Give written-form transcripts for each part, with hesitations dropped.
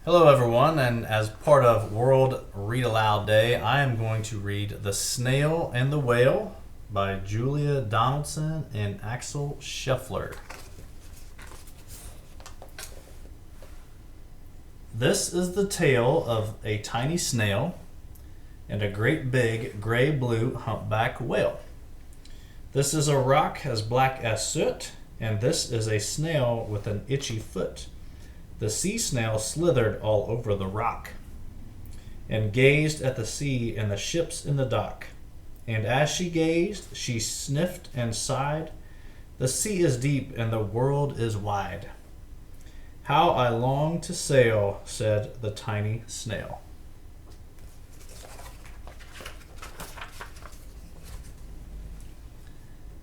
Hello, everyone, and as part of World Read Aloud Day, I am going to read The Snail and the Whale by Julia Donaldson and Axel Scheffler. This is the tale of a tiny snail and a great big gray-blue humpback whale. This is a rock as black as soot, and this is a snail with an itchy foot. The sea snail slithered all over the rock and gazed at the sea and the ships in the dock. And as she gazed, she sniffed and sighed. The sea is deep and the world is wide. How I long to sail, said the tiny snail.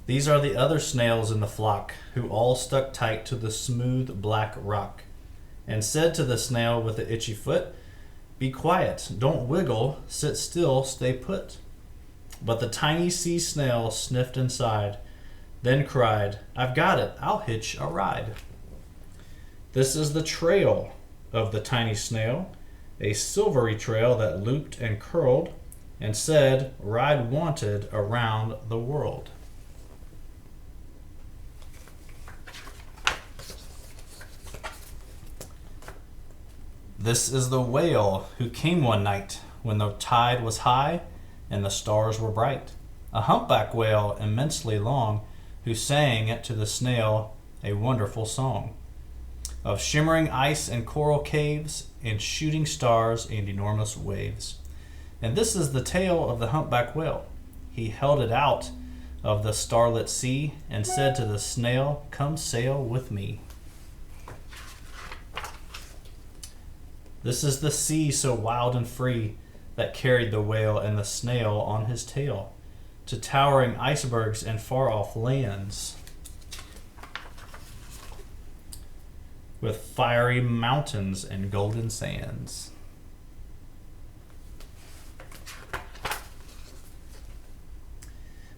These are the other snails in the flock, who all stuck tight to the smooth black rock, and said to the snail with the itchy foot, "Be quiet, don't wiggle, sit still, stay put." But the tiny sea snail sniffed and sighed, then cried, "I've got it, I'll hitch a ride." This is the trail of the tiny snail, a silvery trail that looped and curled, and said, "Ride wanted around the world." This is the whale who came one night when the tide was high and the stars were bright. A humpback whale immensely long, who sang to the snail a wonderful song of shimmering ice and coral caves and shooting stars and enormous waves. And this is the tale of the humpback whale. He held it out of the starlit sea and said to the snail, "Come sail with me." This is the sea so wild and free that carried the whale and the snail on his tail to towering icebergs and far-off lands with fiery mountains and golden sands.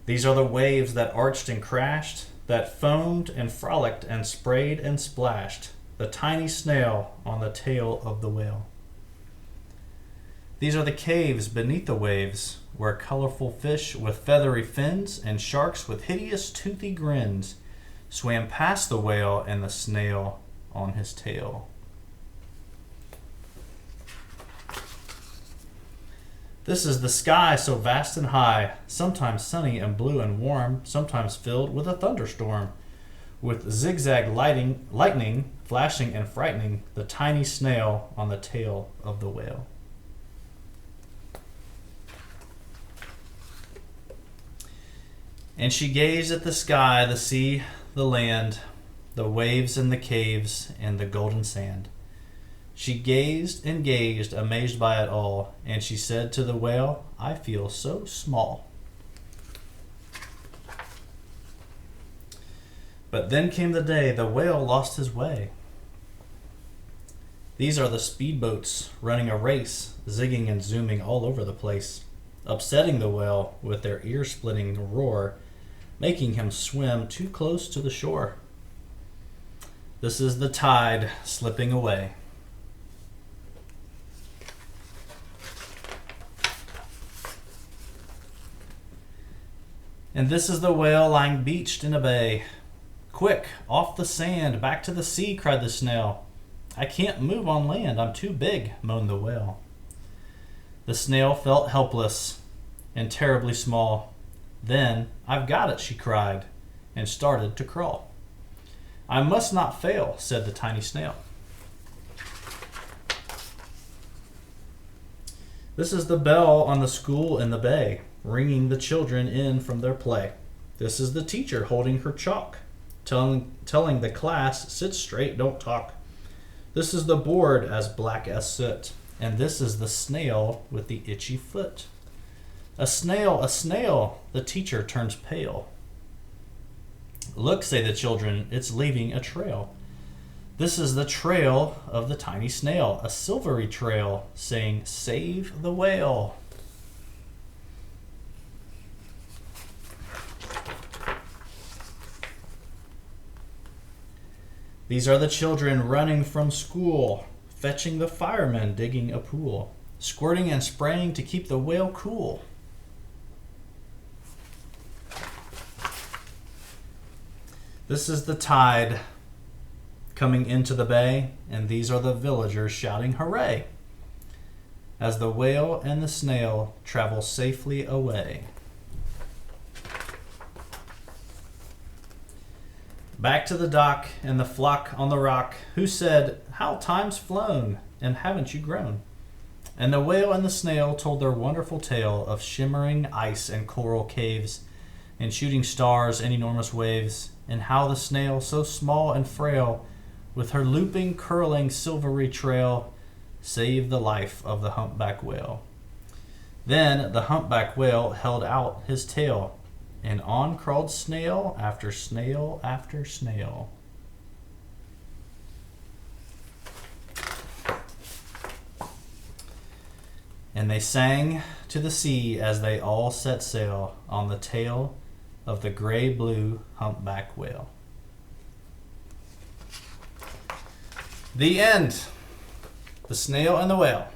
These are the waves that arched and crashed, that foamed and frolicked and sprayed and splashed the tiny snail on the tail of the whale. These are the caves beneath the waves, where colorful fish with feathery fins and sharks with hideous toothy grins swam past the whale and the snail on his tail. This is the sky so vast and high, sometimes sunny and blue and warm, sometimes filled with a thunderstorm, with zigzag lightning flashing and frightening the tiny snail on the tail of the whale. And she gazed at the sky, the sea, the land, the waves and the caves and the golden sand. She gazed and gazed, amazed by it all, and she said to the whale, "I feel so small." But then came the day the whale lost his way. These are the speedboats running a race, zigging and zooming all over the place, upsetting the whale with their ear-splitting roar, making him swim too close to the shore. This is the tide slipping away. And this is the whale lying beached in a bay. "Quick, off the sand, back to the sea," cried the snail. "I can't move on land, I'm too big," moaned the whale. The snail felt helpless and terribly small. Then, "I've got it," she cried, and started to crawl. "I must not fail," said the tiny snail. This is the bell on the school in the bay, ringing the children in from their play. This is the teacher holding her chalk, telling the class, "Sit straight, don't talk." This is the board as black as soot, and this is the snail with the itchy foot. A snail, the teacher turns pale. "Look," say the children, "it's leaving a trail." This is the trail of the tiny snail, a silvery trail, saying, "Save the whale." These are the children running from school fetching the firemen digging a pool, squirting and spraying to keep the whale cool. This is the tide coming into the bay, and these are the villagers shouting hooray as the whale and the snail travel safely away. Back to the dock and the flock on the rock, who said, "How time's flown, and haven't you grown?" And the whale and the snail told their wonderful tale of shimmering ice and coral caves, and shooting stars and enormous waves, and how the snail, so small and frail, with her looping, curling, silvery trail, saved the life of the humpback whale. Then the humpback whale held out his tail, and on crawled snail after snail after snail. And they sang to the sea as they all set sail on the tail of the gray-blue humpback whale. The end. The Snail and the Whale.